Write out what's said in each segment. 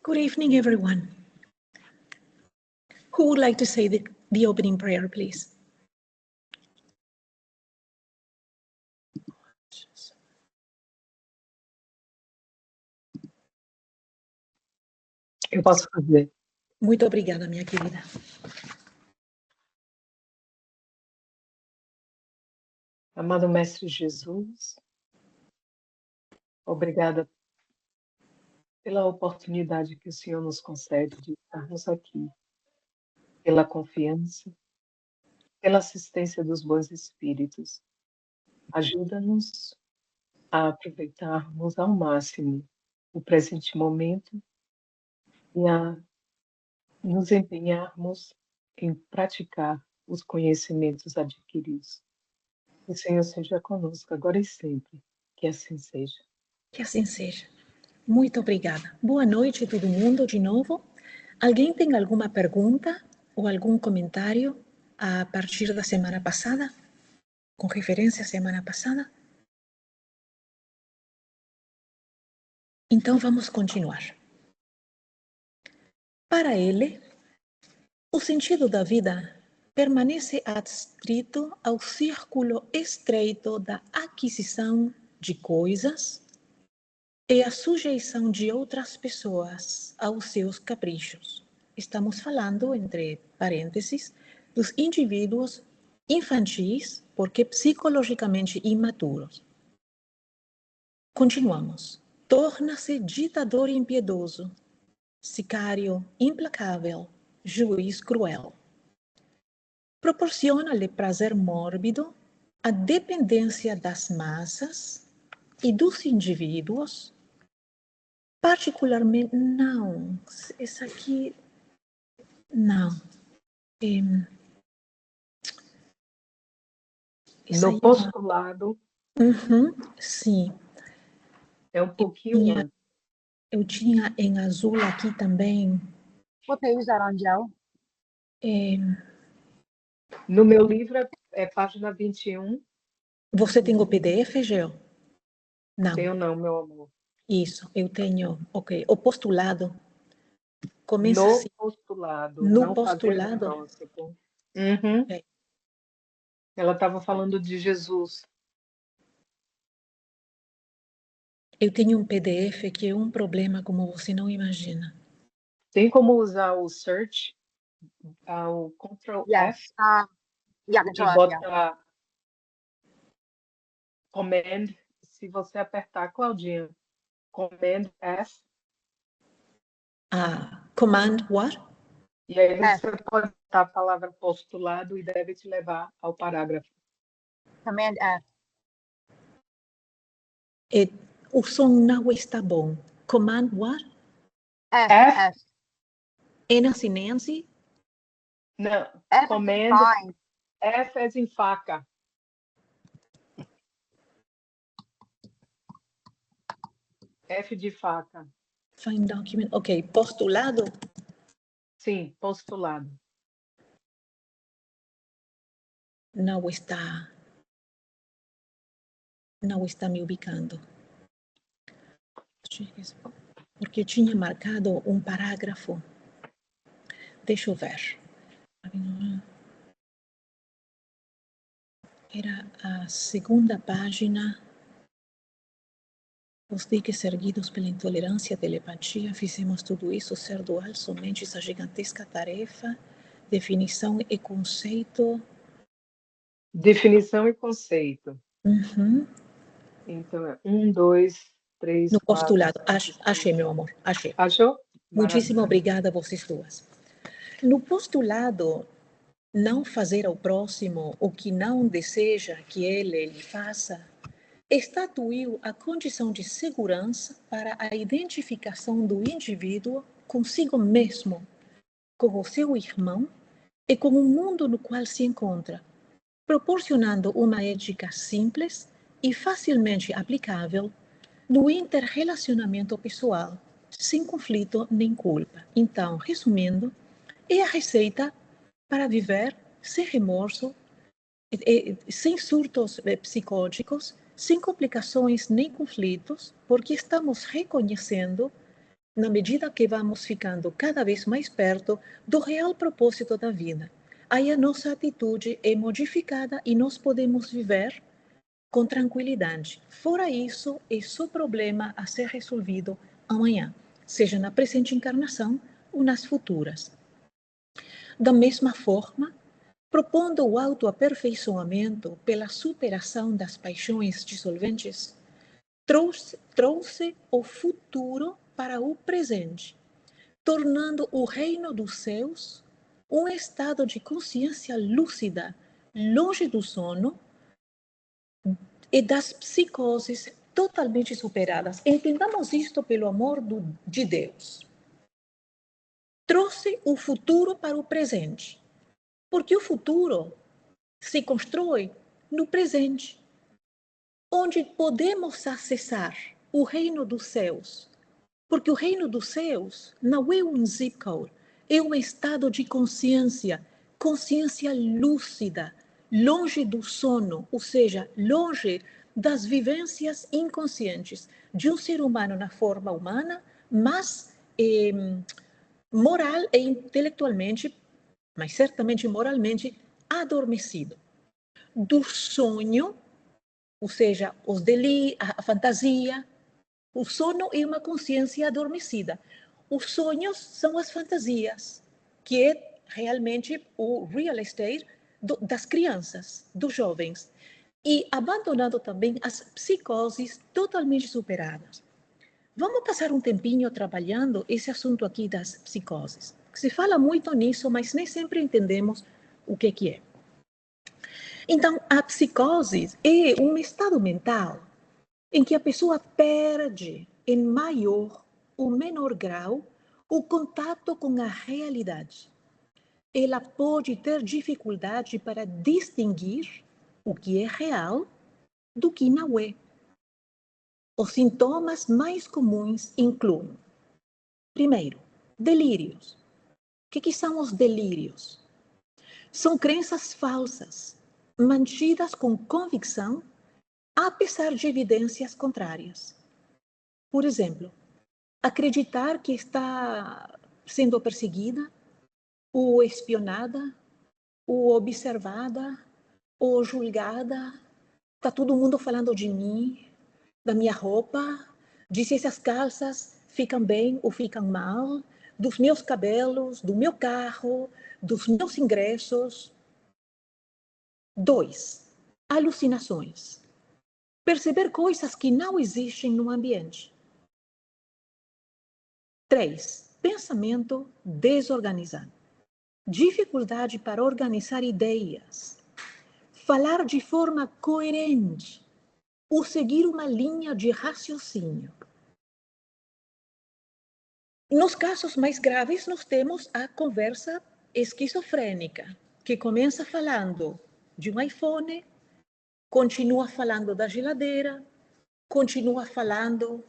Good evening, everyone. Who would like to say the opening prayer, please? Eu posso fazer. Muito obrigada, minha querida. Amado Mestre Jesus, obrigada pela oportunidade que o Senhor nos concede de estarmos aqui, pela confiança, pela assistência dos bons espíritos. Ajuda-nos a aproveitarmos ao máximo o presente momento e a nos empenharmos em praticar os conhecimentos adquiridos. Que o Senhor seja conosco agora e sempre, que assim seja. Que assim seja. Muito obrigada. Boa noite a todo mundo de novo. Alguém tem alguma pergunta ou algum comentário a partir da semana passada? Com referência à semana passada? Então vamos continuar. Para ele, o sentido da vida permanece adstrito ao círculo estreito da aquisição de coisas e a sujeição de outras pessoas aos seus caprichos. Estamos falando, entre parênteses, dos indivíduos infantis, porque psicologicamente imaturos. Continuamos. Torna-se ditador impiedoso, sicário implacável, juiz cruel. Proporciona-lhe prazer mórbido a dependência das massas e dos indivíduos, particularmente, não, essa aqui, não. No postulado, sim. é um pouquinho antes. Eu tinha em azul aqui também. What page is that on, Joe? No meu livro é página 21. Você tem o PDF, Geo? Não. Tenho não, meu amor. Isso, eu tenho, ok. O postulado começa no assim. postulado. No não postulado? Uhum. Okay. Ela estava falando de Jesus. Eu tenho um PDF que é um problema como você não imagina. Tem como usar o search, o Ctrl F, Yeah, e Control F, botar Command, se você apertar, Claudinha, Command F. Command what? E aí você pode botar a palavra postulado e deve te levar ao parágrafo. Command F. O som não está bom. Command what? F. N assim, Nancy? Não, F Command fine. F é em faca. F de faca. Find document. Ok, postulado? Sim, postulado. Não está me ubicando. Porque eu tinha marcado um parágrafo. Deixa eu ver. Era a segunda página. Os diques erguidos pela intolerância e telepatia, fizemos tudo isso ser dual somente essa gigantesca tarefa, definição e conceito. Definição e conceito. Então é 1, 2, 3, no 4. postulado. Achei, meu amor, achei. Achou? Muitíssimo obrigada a vocês duas. No postulado, não fazer ao próximo o que não deseja que ele lhe faça, estatuiu a condição de segurança para a identificação do indivíduo consigo mesmo, com o seu irmão e com o mundo no qual se encontra, proporcionando uma ética simples e facilmente aplicável no interrelacionamento pessoal, sem conflito nem culpa. Então, resumindo, é a receita para viver sem remorso, sem surtos psicóticos, sem complicações nem conflitos, porque estamos reconhecendo na medida que vamos ficando cada vez mais perto do real propósito da vida, aí a nossa atitude é modificada e nós podemos viver com tranquilidade. Fora isso, é só problema a ser resolvido amanhã, seja na presente encarnação ou nas futuras. Da mesma forma, propondo o autoaperfeiçoamento pela superação das paixões dissolventes, trouxe o futuro para o presente, tornando o reino dos céus um estado de consciência lúcida, longe do sono e das psicoses totalmente superadas. Entendamos isto pelo amor de Deus. Trouxe o futuro para o presente, porque o futuro se constrói no presente, onde podemos acessar o reino dos céus, porque o reino dos céus não é um zip code, é um estado de consciência, consciência lúcida, longe do sono, ou seja, longe das vivências inconscientes de um ser humano na forma humana, mas moral e intelectualmente, mas certamente moralmente, adormecido. Do sonho, ou seja, a fantasia. O sono é uma consciência adormecida. Os sonhos são as fantasias, que é realmente o real estate das crianças, dos jovens. E abandonando também as psicoses totalmente superadas. Vamos passar um tempinho trabalhando esse assunto aqui das psicoses. Se fala muito nisso, mas nem sempre entendemos o que é. Então, a psicose é um estado mental em que a pessoa perde, em maior ou menor grau, o contato com a realidade. Ela pode ter dificuldade para distinguir o que é real do que não é. Os sintomas mais comuns incluem, primeiro, delírios. O que são os delírios? São crenças falsas, mantidas com convicção, apesar de evidências contrárias. Por exemplo, acreditar que está sendo perseguida, ou espionada, ou observada, ou julgada. Está todo mundo falando de mim, da minha roupa, de se essas calças ficam bem ou ficam mal, dos meus cabelos, do meu carro, dos meus ingressos. 2. Alucinações. Perceber coisas que não existem no ambiente. 3. Pensamento desorganizado. Dificuldade para organizar ideias. Falar de forma coerente ou seguir uma linha de raciocínio. Nos casos mais graves, nós temos a conversa esquizofrênica, que começa falando de um iPhone, continua falando da geladeira, continua falando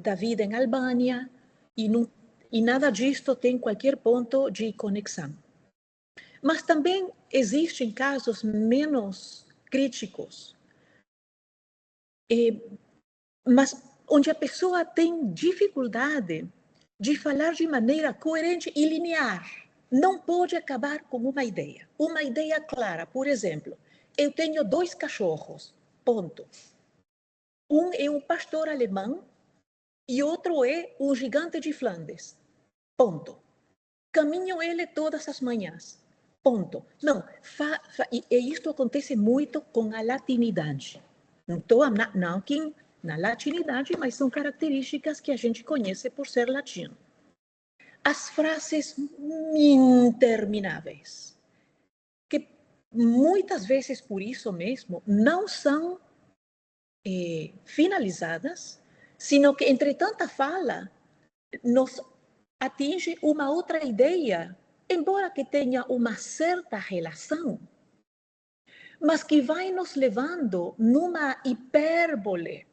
da vida em Albânia, e nada disto tem qualquer ponto de conexão. Mas também existem casos menos críticos, mas onde a pessoa tem dificuldade de falar de maneira coerente e linear. Não pode acabar com uma ideia clara. Por exemplo, eu tenho 2 cachorros, ponto. Um é um pastor alemão e outro é um gigante de Flandes, ponto. Caminho ele todas as manhãs, ponto. Não, e isto acontece muito com a latinidade. Não estou não que na latinidade, mas são características que a gente conhece por ser latino. As frases intermináveis, que muitas vezes por isso mesmo não são finalizadas, sino que entre tanta fala nos atinge uma outra ideia, embora que tenha uma certa relação, mas que vai nos levando numa hipérbole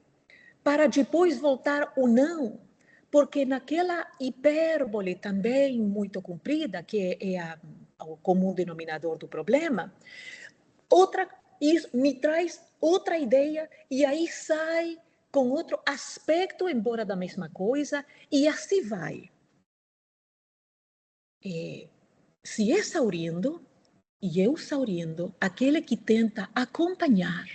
para depois voltar ou não, porque naquela hipérbole também muito comprida, que é o comum denominador do problema, isso me traz outra ideia e aí sai com outro aspecto, embora da mesma coisa, e assim vai. Se é exaurindo, e eu exaurindo, aquele que tenta acompanhar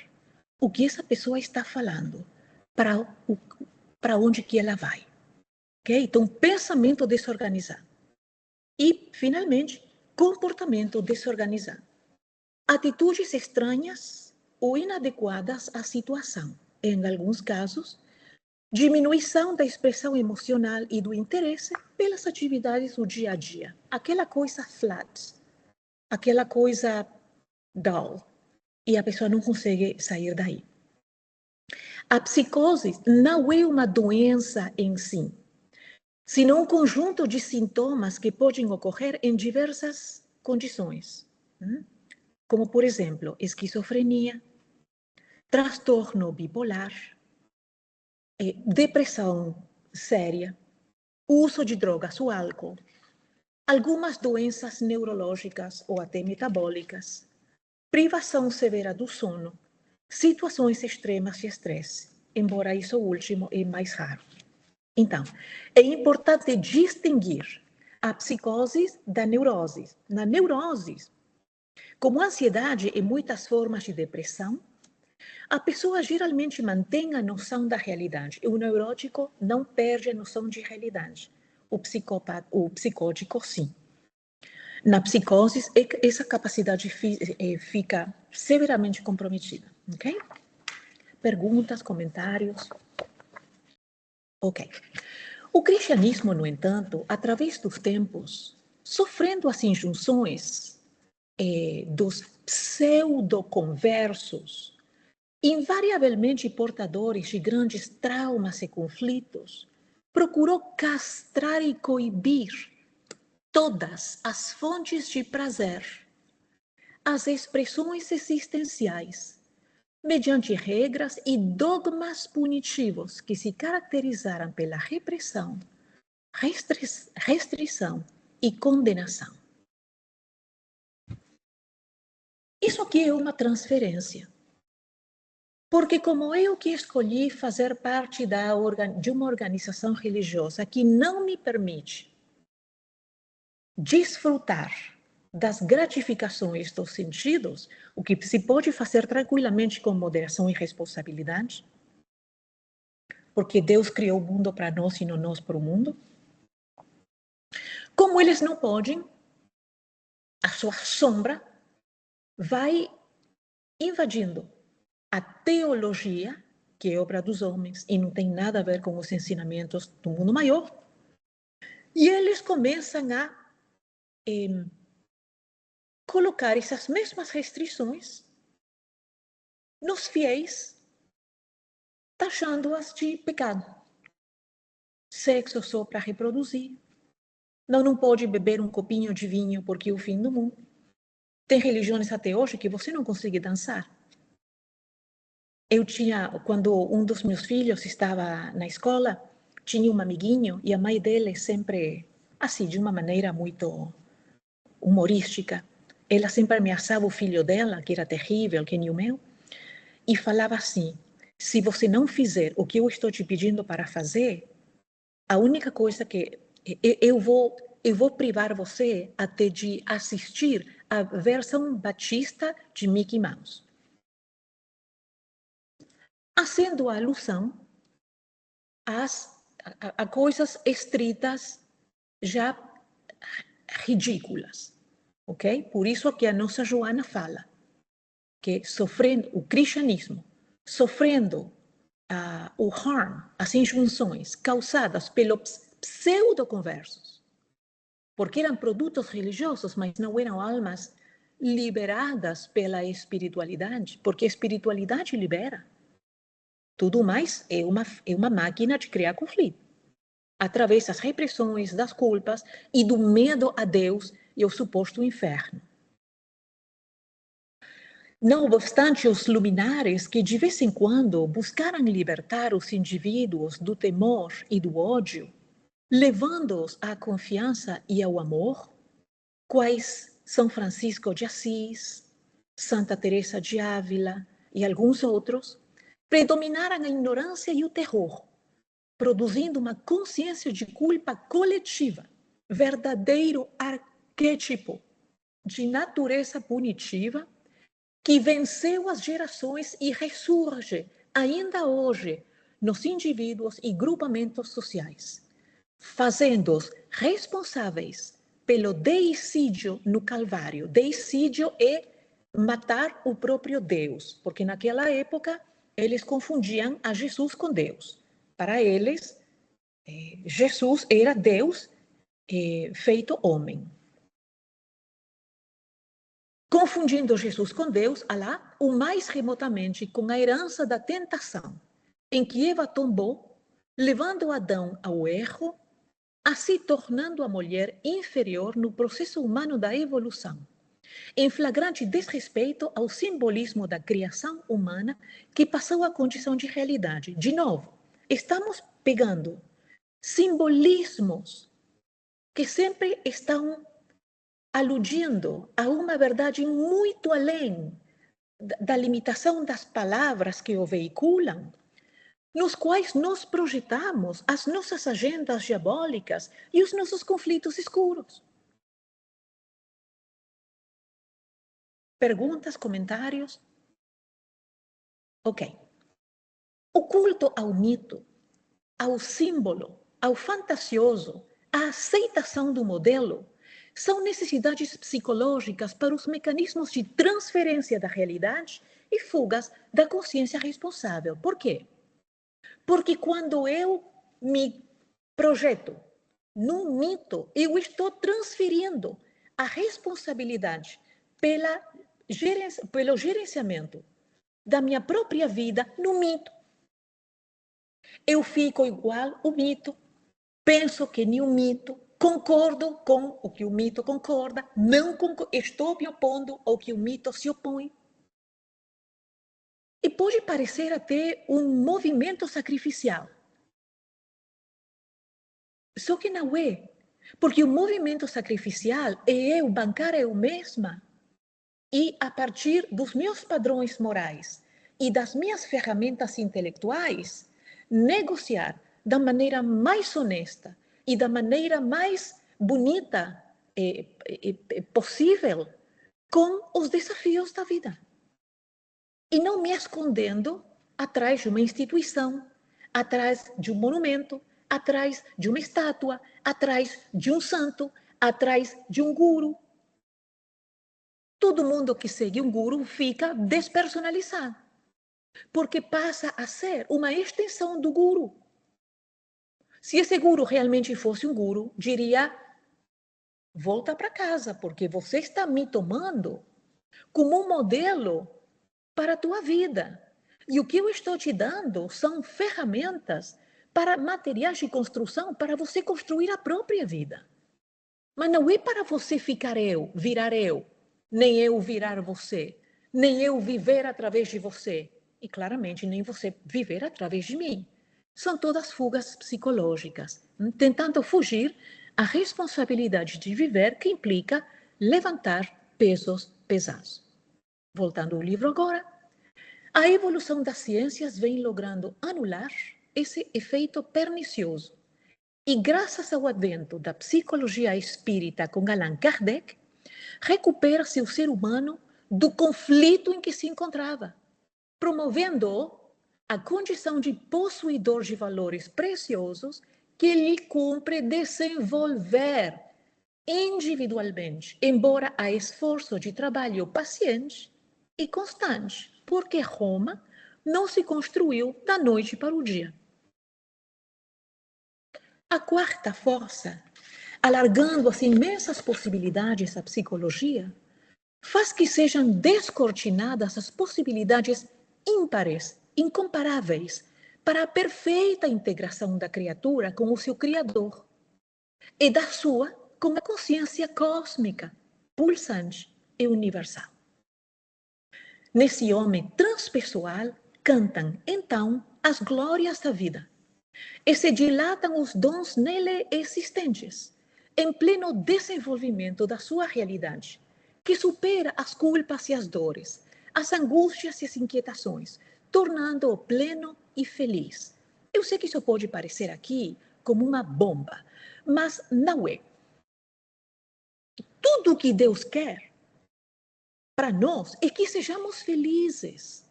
o que essa pessoa está falando, para onde que ela vai. Okay? Então, pensamento desorganizado. E, finalmente, comportamento desorganizado. Atitudes estranhas ou inadequadas à situação. Em alguns casos, diminuição da expressão emocional e do interesse pelas atividades do dia a dia. Aquela coisa flat, aquela coisa dull. E a pessoa não consegue sair daí. A psicose não é uma doença em si, senão um conjunto de sintomas que podem ocorrer em diversas condições, como, por exemplo, esquizofrenia, transtorno bipolar, depressão séria, uso de drogas ou álcool, algumas doenças neurológicas ou até metabólicas, privação severa do sono, situações extremas de estresse, embora isso último é mais raro. Então, é importante distinguir a psicose da neurose. Na neurose, como a ansiedade e muitas formas de depressão, a pessoa geralmente mantém a noção da realidade. O neurótico não perde a noção de realidade. O psicótico, sim. Na psicose, essa capacidade fica severamente comprometida. Ok? Perguntas, comentários? Ok. O cristianismo, no entanto, através dos tempos, sofrendo as injunções dos pseudo-conversos, invariavelmente portadores de grandes traumas e conflitos, procurou castrar e coibir todas as fontes de prazer, as expressões existenciais, mediante regras e dogmas punitivos que se caracterizaram pela repressão, restrição e condenação. Isso aqui é uma transferência. Porque como eu que escolhi fazer parte de uma organização religiosa que não me permite desfrutar das gratificações dos sentidos, o que se pode fazer tranquilamente com moderação e responsabilidade, porque Deus criou o mundo para nós e não nós para o mundo. Como eles não podem, a sua sombra vai invadindo a teologia, que é obra dos homens e não tem nada a ver com os ensinamentos do mundo maior, e eles começam a colocar essas mesmas restrições nos fiéis, taxando-as de pecado. Sexo só para reproduzir. Não pode beber um copinho de vinho porque é o fim do mundo. Tem religiões até hoje que você não consegue dançar. Quando um dos meus filhos estava na escola, tinha um amiguinho e a mãe dele sempre, assim, de uma maneira muito humorística, ela sempre ameaçava o filho dela, que era terrível, que nem o meu, e falava assim: se você não fizer o que eu estou te pedindo para fazer, a única coisa que eu vou privar você até de assistir a versão batista de Mickey Mouse. Fazendo alusão a coisas estritas já ridículas, ok? Por isso que a nossa Joana fala que sofrendo o cristianismo, sofrendo o harm, as injunções causadas pelos pseudo-conversos, porque eram produtos religiosos, mas não eram almas liberadas pela espiritualidade, porque a espiritualidade libera. Tudo mais é uma máquina de criar conflito, através das repressões, das culpas e do medo a Deus e ao suposto inferno. Não obstante, os luminares que de vez em quando buscaram libertar os indivíduos do temor e do ódio, levando-os à confiança e ao amor, quais São Francisco de Assis, Santa Teresa de Ávila e alguns outros, predominaram a ignorância e o terror, produzindo uma consciência de culpa coletiva, verdadeiro arquétipo de natureza punitiva que venceu as gerações e ressurge ainda hoje nos indivíduos e grupamentos sociais, fazendo-os responsáveis pelo deicídio no Calvário. Deicídio é matar o próprio Deus, porque naquela época eles confundiam a Jesus com Deus. Para eles, Jesus era Deus feito homem. Confundindo Jesus com Deus, Alá, o mais remotamente com a herança da tentação, em que Eva tombou, levando Adão ao erro, assim tornando a mulher inferior no processo humano da evolução, em flagrante desrespeito ao simbolismo da criação humana que passou à condição de realidade. De novo, estamos pegando simbolismos que sempre estão aludindo a uma verdade muito além da limitação das palavras que o veiculam, nos quais nós projetamos as nossas agendas diabólicas e os nossos conflitos escuros. Perguntas, comentários? Ok. O culto ao mito, ao símbolo, ao fantasioso, a aceitação do modelo, são necessidades psicológicas para os mecanismos de transferência da realidade e fugas da consciência responsável. Por quê? Porque quando eu me projeto num mito, eu estou transferindo a responsabilidade pelo gerenciamento da minha própria vida no mito. Eu fico igual ao mito, penso que nem o mito, concordo com o que o mito concorda, não estou me opondo ao que o mito se opõe. E pode parecer até um movimento sacrificial. Só que não é, porque o movimento sacrificial é eu bancar eu mesma e, a partir dos meus padrões morais e das minhas ferramentas intelectuais, negociar da maneira mais honesta e da maneira mais bonita possível com os desafios da vida. E não me escondendo atrás de uma instituição, atrás de um monumento, atrás de uma estátua, atrás de um santo, atrás de um guru. Todo mundo que segue um guru fica despersonalizado, porque passa a ser uma extensão do guru. Se esse guru realmente fosse um guru, diria: volta para casa, porque você está me tomando como um modelo para a tua vida. E o que eu estou te dando são ferramentas para materiais de construção para você construir a própria vida. Mas não é para você ficar virar eu, nem eu virar você, nem eu viver através de você. E claramente nem você viver através de mim. São todas fugas psicológicas, tentando fugir à responsabilidade de viver que implica levantar pesos pesados. Voltando ao livro agora, a evolução das ciências vem logrando anular esse efeito pernicioso. E graças ao advento da psicologia espírita com Allan Kardec, recupera-se o ser humano do conflito em que se encontrava, promovendo a condição de possuidor de valores preciosos que lhe cumpre desenvolver individualmente, embora a esforço de trabalho paciente e constante, porque Roma não se construiu da noite para o dia. A quarta força, alargando as imensas possibilidades da psicologia, faz que sejam descortinadas as possibilidades ímpares, incomparáveis, para a perfeita integração da criatura com o seu Criador e da sua com a consciência cósmica, pulsante e universal. Nesse homem transpessoal, cantam, então, as glórias da vida e se dilatam os dons nele existentes, em pleno desenvolvimento da sua realidade, que supera as culpas e as dores, as angústias e as inquietações, tornando-o pleno e feliz. Eu sei que isso pode parecer aqui como uma bomba, mas não é. Tudo o que Deus quer para nós é que sejamos felizes.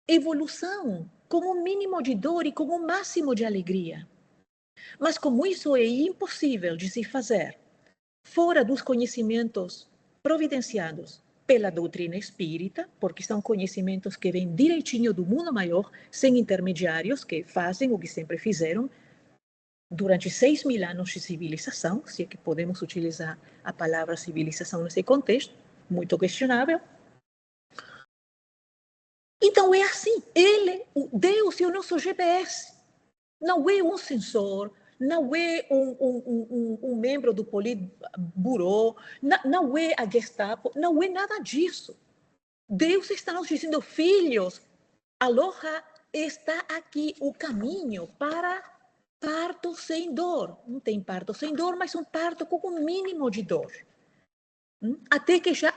Evolução com o mínimo de dor e com o máximo de alegria. Mas como isso é impossível de se fazer fora dos conhecimentos providenciados pela doutrina espírita, porque são conhecimentos que vêm direitinho do mundo maior, sem intermediários que fazem o que sempre fizeram durante 6.000 anos de civilização, se é que podemos utilizar a palavra civilização nesse contexto, muito questionável. Então é assim, Deus é o nosso GPS, não é um sensor, não é um membro do Politburo, não é a Gestapo, não é nada disso. Deus está nos dizendo, filhos, aloha, está aqui o caminho para parto sem dor. Não tem parto sem dor, mas um parto com um mínimo de dor. Até que já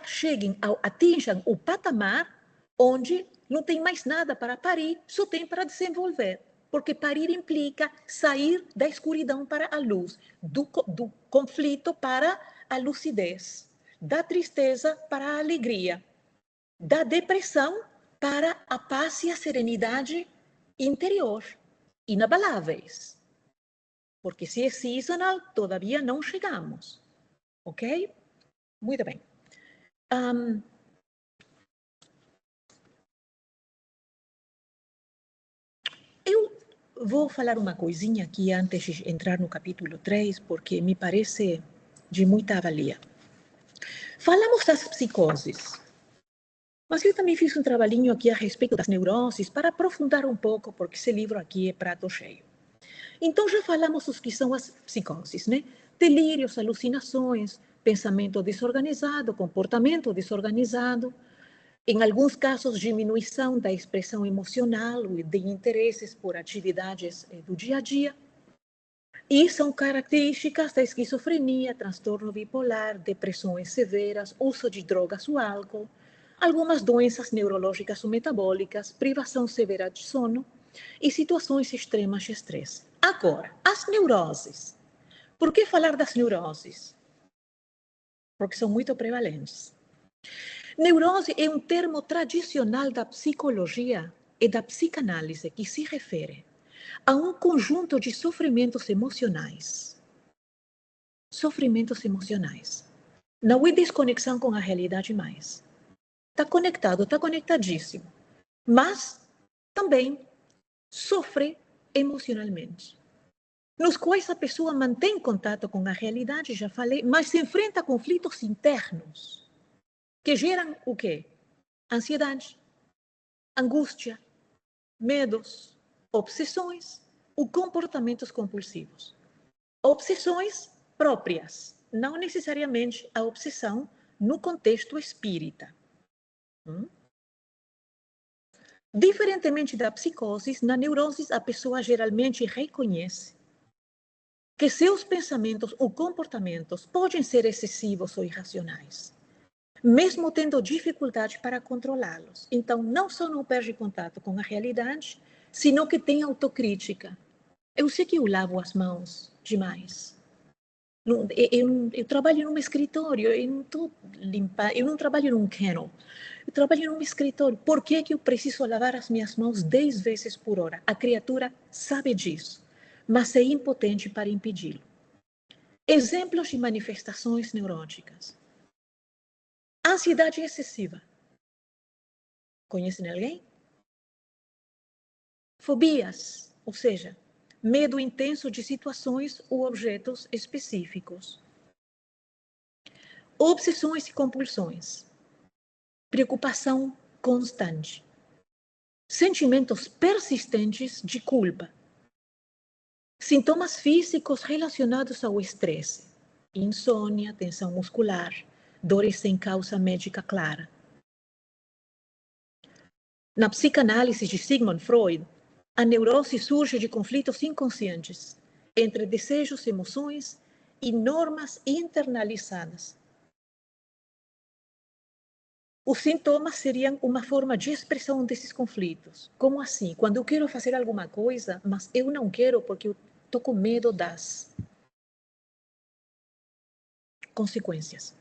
atinjam o patamar onde não tem mais nada para parir, só tem para desenvolver. Porque parir implica sair da escuridão para a luz, do conflito para a lucidez, da tristeza para a alegria, da depressão para a paz e a serenidade interior, inabaláveis. Porque se é seasonal, todavia não chegamos. Ok? Muito bem. Eu vou falar uma coisinha aqui antes de entrar no capítulo 3, porque me parece de muita valia. Falamos das psicoses, mas eu também fiz um trabalhinho aqui a respeito das neuroses para aprofundar um pouco, porque esse livro aqui é prato cheio. Então já falamos os que são as psicoses, né? Delírios, alucinações, pensamento desorganizado, comportamento desorganizado, em alguns casos, diminuição da expressão emocional e de interesses por atividades do dia a dia. E são características da esquizofrenia, transtorno bipolar, depressões severas, uso de drogas ou álcool, algumas doenças neurológicas ou metabólicas, privação severa de sono e situações extremas de estresse. Agora, as neuroses. Por que falar das neuroses? Porque são muito prevalentes. Neurose é um termo tradicional da psicologia e da psicanálise que se refere a um conjunto de sofrimentos emocionais. Sofrimentos emocionais. Não é desconexão com a realidade mais. Está conectado, está conectadíssimo. Mas também sofre emocionalmente. Nos quais a pessoa mantém contato com a realidade, já falei, mas se enfrenta a conflitos internos que geram o quê? Ansiedade, angústia, medos, obsessões ou comportamentos compulsivos. Obsessões próprias, não necessariamente a obsessão no contexto espírita. Diferentemente da psicose, na neurose a pessoa geralmente reconhece que seus pensamentos ou comportamentos podem ser excessivos ou irracionais, mesmo tendo dificuldade para controlá-los. Então, não só não perde contato com a realidade, sino que tem autocrítica. Eu sei que eu lavo as mãos demais. Eu trabalho num escritório, eu não estou limpando, eu não trabalho num kennel. Eu trabalho num escritório. Por que eu preciso lavar as minhas mãos 10 vezes por hora? A criatura sabe disso, mas é impotente para impedi-lo. Exemplos de manifestações neuróticas. Ansiedade excessiva. Conhecem alguém? Fobias, ou seja, medo intenso de situações ou objetos específicos. Obsessões e compulsões. Preocupação constante. Sentimentos persistentes de culpa. Sintomas físicos relacionados ao estresse. Insônia, tensão muscular, dores sem causa médica clara. Na psicanálise de Sigmund Freud, a neurose surge de conflitos inconscientes entre desejos, emoções e normas internalizadas. Os sintomas seriam uma forma de expressão desses conflitos. Como assim? Quando eu quero fazer alguma coisa, mas eu não quero porque eu estou com medo das consequências.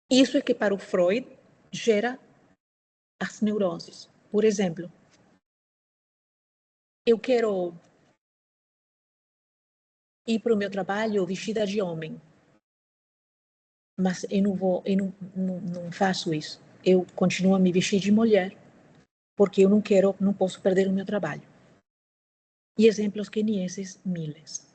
Isso é que para o Freud gera as neuroses. Por exemplo, eu quero ir para o meu trabalho vestida de homem, mas eu não faço isso. Eu continuo a me vestir de mulher, porque eu não posso perder o meu trabalho. E exemplos que nem esses, miles.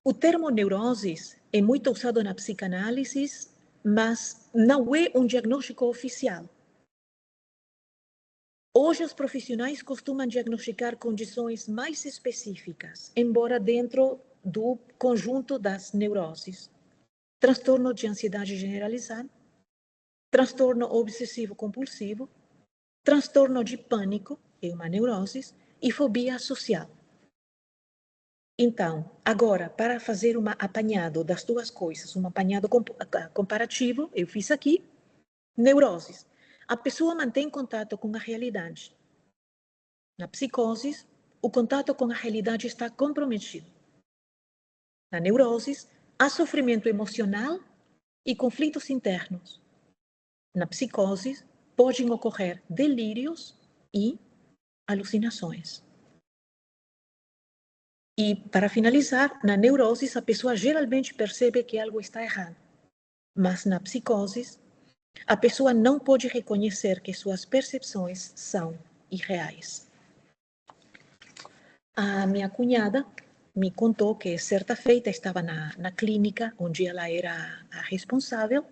O termo neuroses é muito usado na psicanálise, mas não é um diagnóstico oficial. Hoje, os profissionais costumam diagnosticar condições mais específicas, embora dentro do conjunto das neuroses. Transtorno de ansiedade generalizada, transtorno obsessivo-compulsivo, transtorno de pânico, é uma neurose, e fobia social. Então, agora, para fazer um apanhado das duas coisas, um apanhado comparativo, eu fiz aqui, neuroses. A pessoa mantém contato com a realidade. Na psicose, o contato com a realidade está comprometido. Na neurose, há sofrimento emocional e conflitos internos. Na psicose, podem ocorrer delírios e alucinações. E, para finalizar, na neurose, a pessoa geralmente percebe que algo está errado. Mas na psicose, a pessoa não pode reconhecer que suas percepções são irreais. A minha cunhada me contou que, certa feita, estava na clínica, onde ela era a responsável,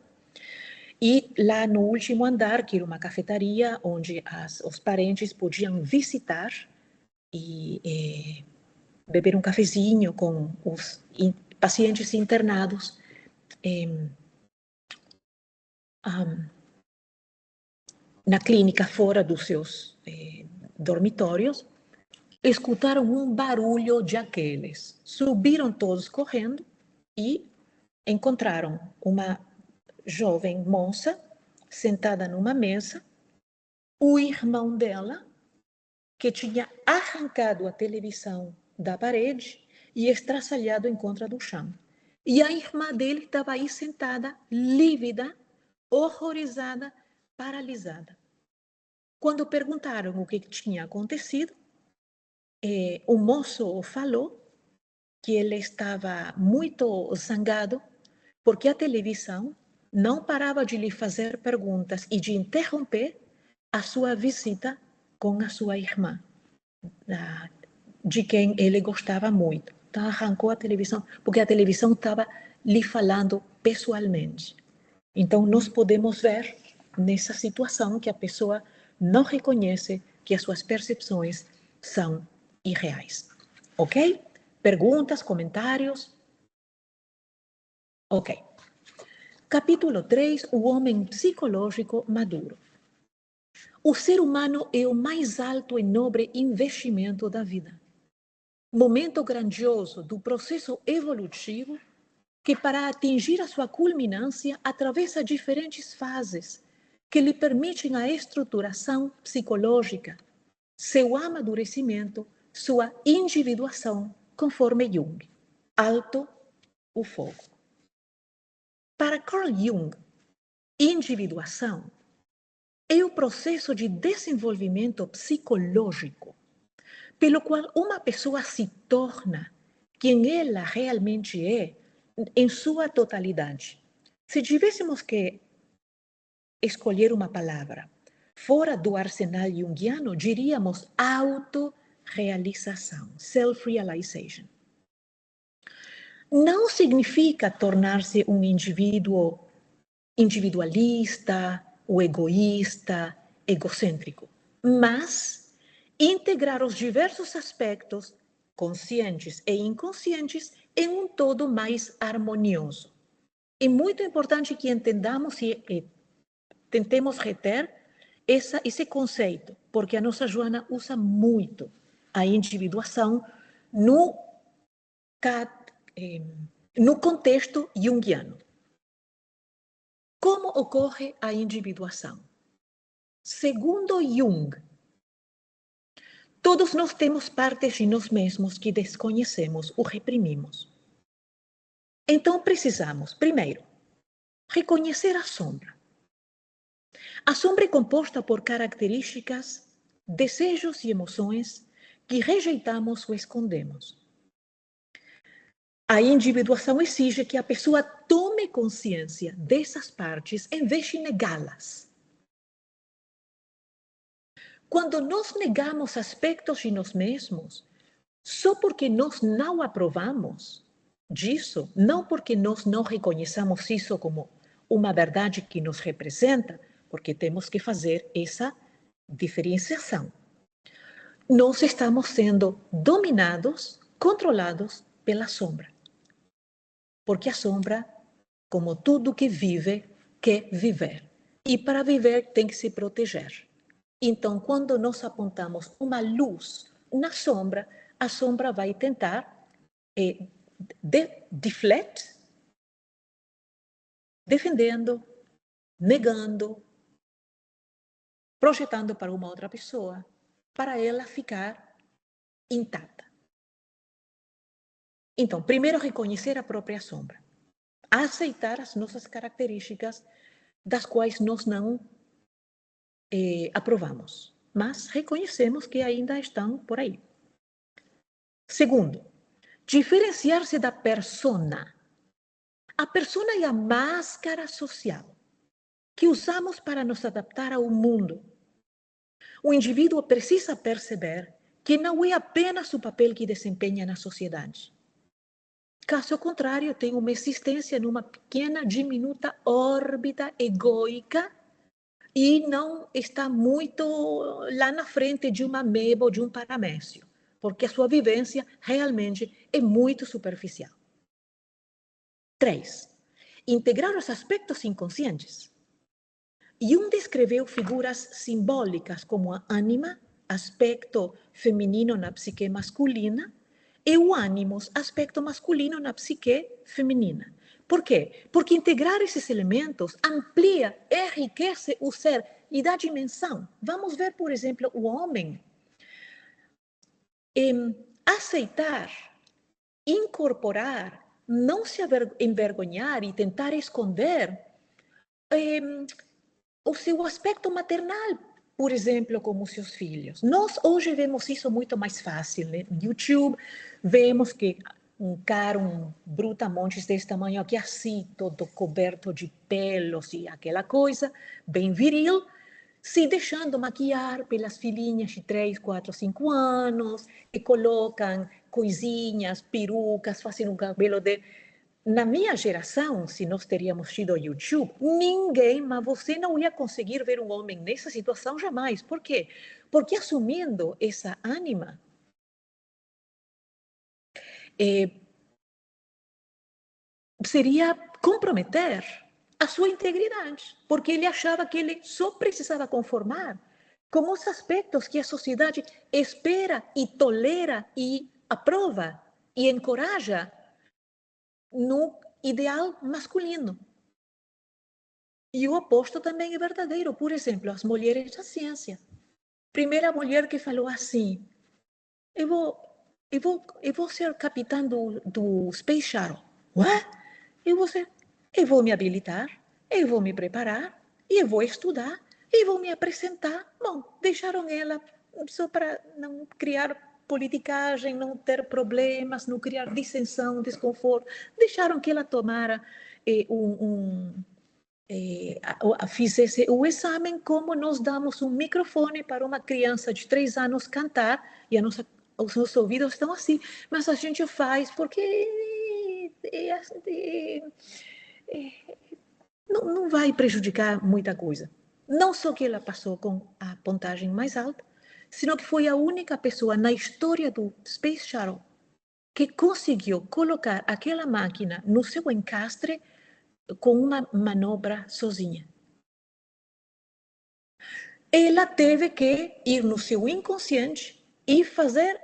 e lá no último andar, que era uma cafeteria, onde os parentes podiam visitar e beber um cafezinho com os pacientes internados. Na clínica, fora dos seus dormitórios, escutaram um barulho de aqueles. Subiram todos correndo e encontraram uma jovem moça sentada numa mesa, o irmão dela, que tinha arrancado a televisão da parede e estraçalhado em contra do chão. E a irmã dele estava aí sentada, lívida, horrorizada, paralisada. Quando perguntaram o que tinha acontecido, o moço falou que ele estava muito zangado porque a televisão não parava de lhe fazer perguntas e de interromper a sua visita com a sua irmã, de quem ele gostava muito. Então, arrancou a televisão, porque a televisão estava lhe falando pessoalmente. Então, nós podemos ver nessa situação que a pessoa não reconhece que as suas percepções são irreais. Ok? Perguntas, comentários? Ok. Capítulo 3, o homem psicológico maduro. O ser humano é o mais alto e nobre investimento da vida. Momento grandioso do processo evolutivo que, para atingir a sua culminância, atravessa diferentes fases que lhe permitem a estruturação psicológica, seu amadurecimento, sua individuação, conforme Jung. Alto o fogo. Para Carl Jung, individuação é o processo de desenvolvimento psicológico pelo qual uma pessoa se torna quem ela realmente é em sua totalidade. Se tivéssemos que escolher uma palavra fora do arsenal junguiano, diríamos autorrealização, self-realization. Não significa tornar-se um indivíduo individualista, ou egoísta, egocêntrico, mas integrar os diversos aspectos, conscientes e inconscientes, em um todo mais harmonioso. É muito importante que entendamos e tentemos reter esse conceito, porque a nossa Joana usa muito a individuação no contexto junguiano. Como ocorre a individuação? Segundo Jung, todos nós temos partes de nós mesmos que desconhecemos ou reprimimos. Então precisamos, primeiro, reconhecer a sombra. A sombra é composta por características, desejos e emoções que rejeitamos ou escondemos. A individuação exige que a pessoa tome consciência dessas partes em vez de negá-las. Quando nós negamos aspectos de nós mesmos, só porque nós não aprovamos disso, não porque nós não reconheçamos isso como uma verdade que nos representa, porque temos que fazer essa diferenciação. Nós estamos sendo dominados, controlados pela sombra. Porque a sombra, como tudo que vive, quer viver. E para viver tem que se proteger. Então, quando nós apontamos uma luz na sombra, a sombra vai tentar defendendo, negando, projetando para uma outra pessoa, para ela ficar intacta. Então, primeiro reconhecer a própria sombra, aceitar as nossas características, das quais nós não aprovamos, mas reconhecemos que ainda estão por aí. Segundo, diferenciar-se da persona. A persona é a máscara social que usamos para nos adaptar ao mundo. O indivíduo precisa perceber que não é apenas o papel que desempenha na sociedade. Caso contrário, tem uma existência numa pequena, diminuta órbita egóica e não está muito lá na frente de uma ameba ou de um paramécio, porque a sua vivência realmente é muito superficial. 3. Integrar os aspectos inconscientes. Jung descreveu figuras simbólicas como a ânima, aspecto feminino na psique masculina, e o ânimos, aspecto masculino na psique feminina. Por quê? Porque integrar esses elementos amplia, enriquece o ser e dá dimensão. Vamos ver, por exemplo, o homem. Aceitar, incorporar, não se envergonhar e tentar esconder o seu aspecto maternal, por exemplo, como seus filhos. Nós hoje vemos isso muito mais fácil, né? No YouTube, vemos que um brutamontes desse tamanho aqui, assim, todo coberto de pelos e aquela coisa, bem viril, se deixando maquiar pelas filhinhas de 3, 4, 5 anos, e colocam coisinhas, perucas, fazem um cabelo de... Na minha geração, se nós teríamos tido YouTube, ninguém, mas você não ia conseguir ver um homem nessa situação jamais. Por quê? Porque assumindo essa ânima, seria comprometer a sua integridade, porque ele achava que ele só precisava conformar com os aspectos que a sociedade espera e tolera e aprova e encoraja no ideal masculino. E o oposto também é verdadeiro. Por exemplo, as mulheres da ciência. Primeira mulher que falou assim, eu vou ser capitã do Space Shuttle. What? Eu vou me habilitar, eu vou me preparar, e eu vou estudar, e vou me apresentar. Bom, deixaram ela só para não criar politicagem, não ter problemas, não criar dissensão, desconforto. Deixaram que ela tomara fizesse o exame como nós damos um microfone para uma criança de 3 anos cantar, e os nossos ouvidos estão assim, mas a gente faz porque não vai prejudicar muita coisa. Não só que ela passou com a pontagem mais alta, sino que foi a única pessoa na história do Space Shuttle que conseguiu colocar aquela máquina no seu encastre com uma manobra sozinha. ela teve que ir no seu inconsciente e fazer,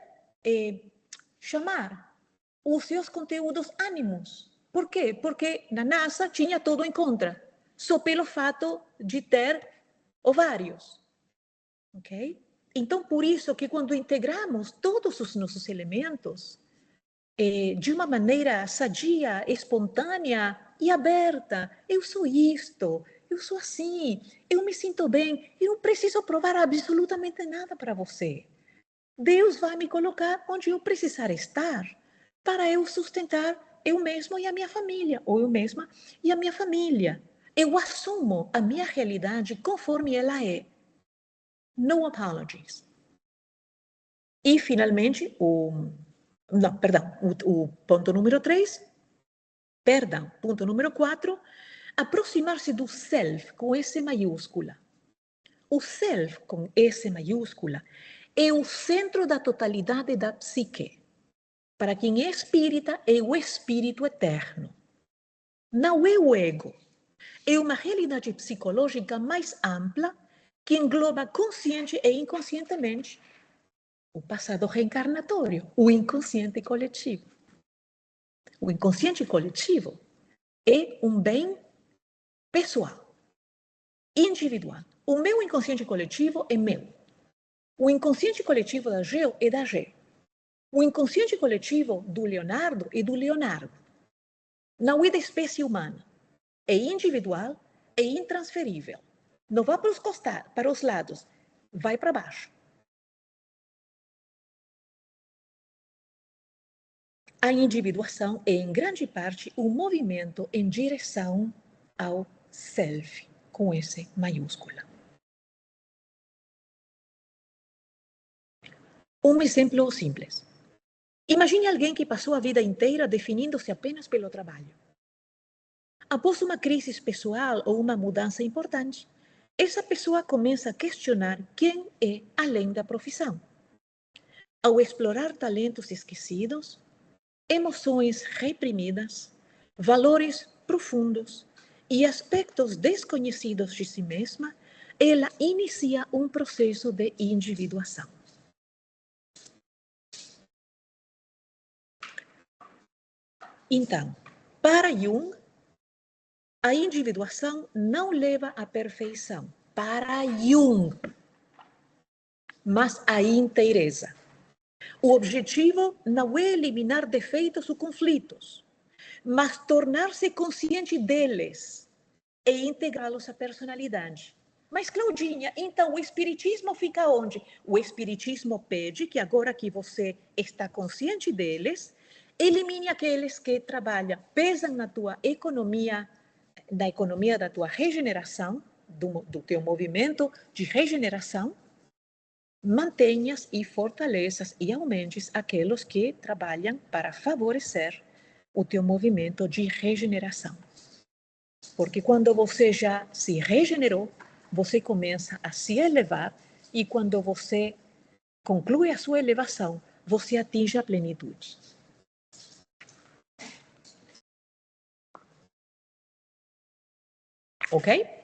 chamar os seus conteúdos ânimos. Por quê? Porque na NASA tinha tudo em contra, só pelo fato de ter ovários. Ok? Então, por isso que quando integramos todos os nossos elementos de uma maneira sadia, espontânea e aberta, eu sou isto, eu sou assim, eu me sinto bem, eu não preciso provar absolutamente nada para você. Deus vai me colocar onde eu precisar estar para eu sustentar eu mesmo e a minha família, ou eu mesma e a minha família. Eu assumo a minha realidade conforme ela é. No apologies. E, finalmente, o ponto número 3, ponto número 4, aproximar-se do self com S maiúscula. O self com S maiúscula é o centro da totalidade da psique. Para quem é espírita, é o espírito eterno. Não é o ego. É uma realidade psicológica mais ampla que engloba consciente e inconscientemente o passado reencarnatório, o inconsciente coletivo. O inconsciente coletivo é um bem pessoal, individual. O meu inconsciente coletivo é meu. O inconsciente coletivo da Geo é da Geo. O inconsciente coletivo do Leonardo é do Leonardo. Não é da espécie humana. É individual, é intransferível. Não vai para os costados, para os lados, vai para baixo. A individuação é, em grande parte, um movimento em direção ao self, com S maiúscula. Um exemplo simples. Imagine alguém que passou a vida inteira definindo-se apenas pelo trabalho. Após uma crise pessoal ou uma mudança importante, essa pessoa começa a questionar quem é além da profissão. Ao explorar talentos esquecidos, emoções reprimidas, valores profundos e aspectos desconhecidos de si mesma, ela inicia um processo de individuação. Então, para Jung, a individuação não leva à perfeição, para Jung, mas à inteireza. O objetivo não é eliminar defeitos ou conflitos, mas tornar-se consciente deles e integrá-los à personalidade. Mas, Claudinha, então o espiritismo fica onde? O espiritismo pede que agora que você está consciente deles, elimine aqueles que trabalham, pesam na tua economia, da economia da tua regeneração, do teu movimento de regeneração, mantenhas e fortaleças e aumentes aqueles que trabalham para favorecer o teu movimento de regeneração. Porque quando você já se regenerou, você começa a se elevar e quando você conclui a sua elevação, você atinge a plenitude. Ok?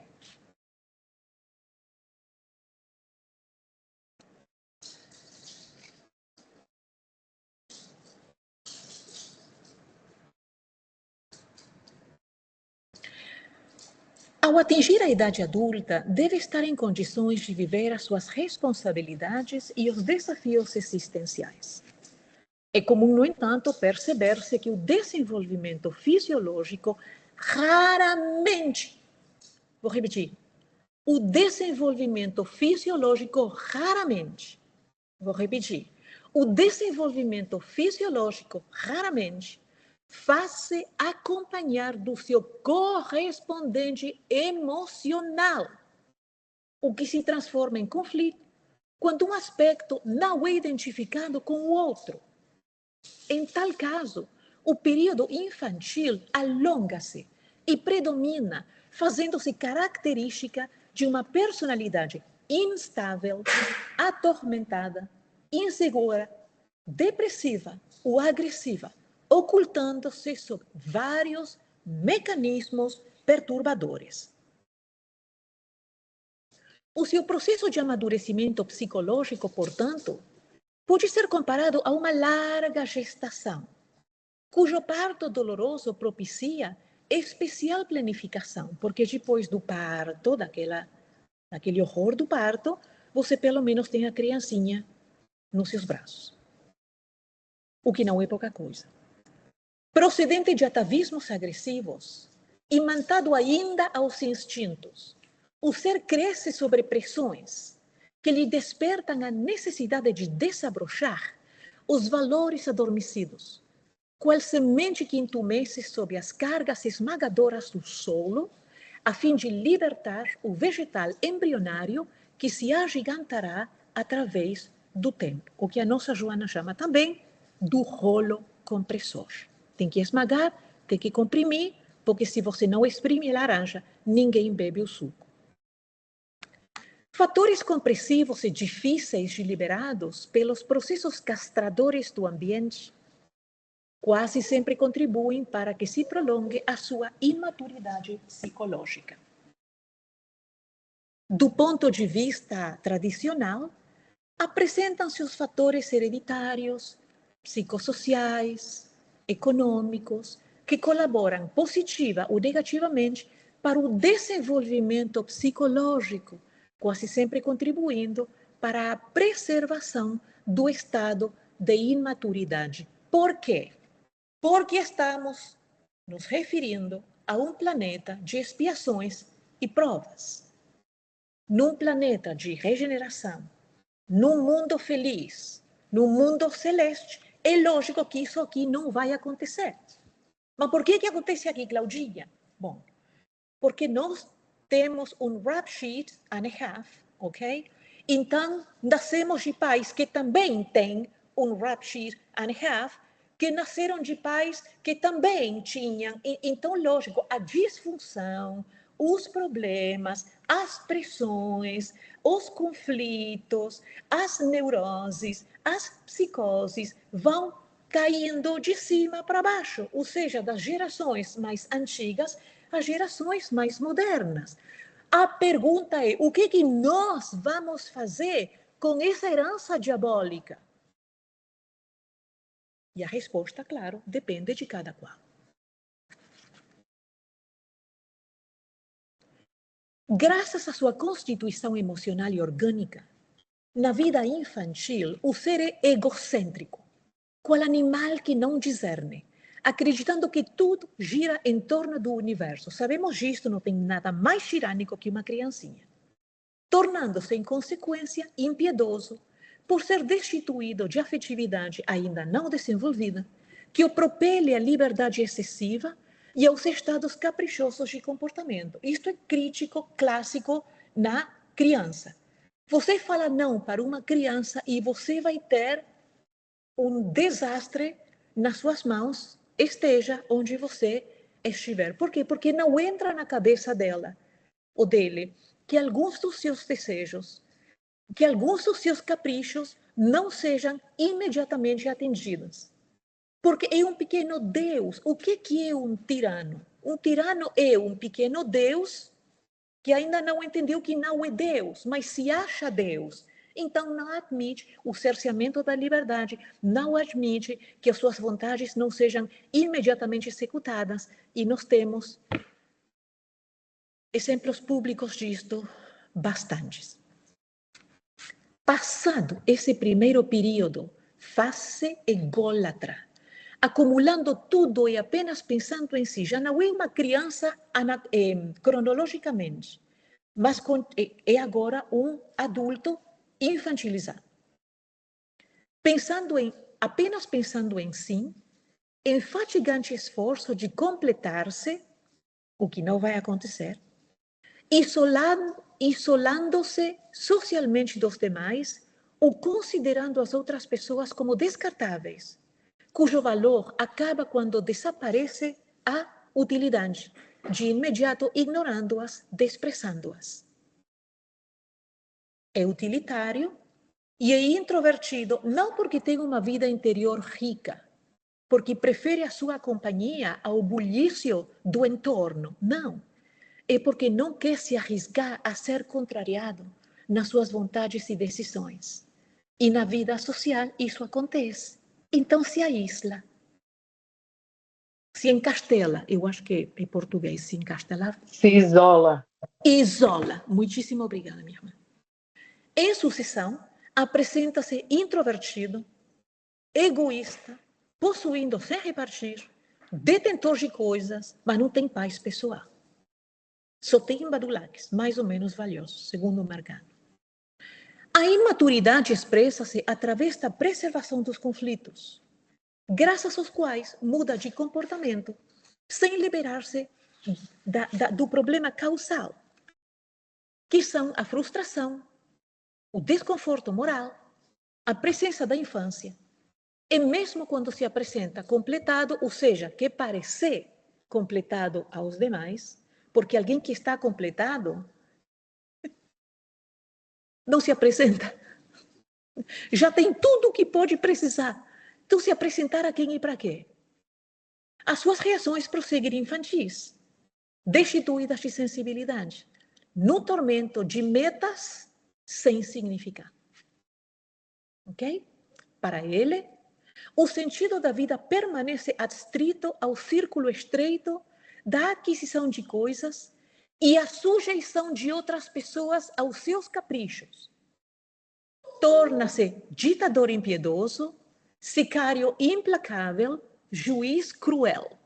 Ao atingir a idade adulta, deve estar em condições de viver as suas responsabilidades e os desafios existenciais. É comum, no entanto, perceber-se que o desenvolvimento fisiológico raramente, vou repetir, o desenvolvimento fisiológico raramente, vou repetir, o desenvolvimento fisiológico raramente faz-se acompanhar do seu correspondente emocional, o que se transforma em conflito quando um aspecto não é identificado com o outro. Em tal caso, o período infantil alonga-se e predomina, fazendo-se característica de uma personalidade instável, atormentada, insegura, depressiva ou agressiva, ocultando-se sob vários mecanismos perturbadores. O seu processo de amadurecimento psicológico, portanto, pode ser comparado a uma larga gestação, cujo parto doloroso propicia especial planificação, porque depois do parto, daquele horror do parto, você pelo menos tem a criancinha nos seus braços. O que não é pouca coisa. Procedente de atavismos agressivos, imantado ainda aos instintos, o ser cresce sobre pressões que lhe despertam a necessidade de desabrochar os valores adormecidos, qual semente que entumece sob as cargas esmagadoras do solo, a fim de libertar o vegetal embrionário que se agigantará através do tempo, o que a nossa Joana chama também do rolo compressor. Tem que esmagar, tem que comprimir, porque se você não exprime a laranja, ninguém bebe o suco. Fatores compressivos e difíceis de liberados pelos processos castradores do ambiente quase sempre contribuem para que se prolongue a sua imaturidade psicológica. Do ponto de vista tradicional, apresentam-se os fatores hereditários, psicossociais, econômicos, que colaboram positiva ou negativamente para o desenvolvimento psicológico, quase sempre contribuindo para a preservação do estado de imaturidade. Por quê? Porque estamos nos referindo a um planeta de expiações e provas. Num planeta de regeneração, num mundo feliz, num mundo celeste, é lógico que isso aqui não vai acontecer. Mas por que acontece aqui, Claudinha? Bom, porque nós temos um rap sheet and a half, ok? Então, nascemos de pais que também têm um rap sheet and a half, que nasceram de pais que também tinham. Então, lógico, a disfunção, os problemas, as pressões, os conflitos, as neuroses, as psicoses vão caindo de cima para baixo, ou seja, das gerações mais antigas às gerações mais modernas. A pergunta é, o que nós vamos fazer com essa herança diabólica? E a resposta, claro, depende de cada qual. Graças à sua constituição emocional e orgânica, na vida infantil, o ser é egocêntrico, qual animal que não discerne, acreditando que tudo gira em torno do universo. Sabemos disso, não tem nada mais tirânico que uma criancinha. Tornando-se, em consequência, impiedoso, por ser destituído de afetividade ainda não desenvolvida, que o propele à liberdade excessiva e aos estados caprichosos de comportamento. Isto é crítico, clássico na criança. Você fala não para uma criança e você vai ter um desastre nas suas mãos, esteja onde você estiver. Por quê? Porque não entra na cabeça dela ou dele que alguns dos seus desejos, que alguns dos seus caprichos não sejam imediatamente atendidos. Porque é um pequeno Deus. O que é um tirano? Um tirano é um pequeno Deus que ainda não entendeu que não é Deus, mas se acha Deus. Então não admite o cerceamento da liberdade, não admite que as suas vontades não sejam imediatamente executadas. E nós temos exemplos públicos disto bastantes. Passado esse primeiro período, fase ególatra, acumulando tudo e apenas pensando em si, já não é uma criança cronologicamente, mas é agora um adulto infantilizado. Apenas pensando em si, em fatigante esforço de completar-se, o que não vai acontecer, isolando-se socialmente dos demais ou considerando as outras pessoas como descartáveis, cujo valor acaba quando desaparece a utilidade, de imediato ignorando-as, desprezando-as. É utilitário e é introvertido não porque tem uma vida interior rica, porque prefere a sua companhia ao bulício do entorno, não. É porque não quer se arriscar a ser contrariado, nas suas vontades e decisões. E na vida social isso acontece. Então se aísla, se encastela, eu acho que em português se encastelar, Se isola. isola. Muitíssimo obrigada, minha irmã. Em sucessão, apresenta-se introvertido, egoísta, possuindo sem repartir, detentor de coisas, mas não tem paz pessoal. Só tem badulaques, mais ou menos valiosos, segundo o mercado. A imaturidade expressa-se através da preservação dos conflitos, graças aos quais muda de comportamento, sem liberar-se do problema causal, que são a frustração, o desconforto moral, a presença da infância, e mesmo quando se apresenta completado, ou seja, que parece completado aos demais, porque alguém que está completado não se apresenta. Já tem tudo o que pode precisar. Então, se apresentar a quem e para quê? As suas reações prosseguem infantis, destituídas de sensibilidade, no tormento de metas sem significado. Ok? Para ele, o sentido da vida permanece adstrito ao círculo estreito da aquisição de coisas e à sujeição de outras pessoas aos seus caprichos. Torna-se ditador impiedoso, sicário implacável, juiz cruel.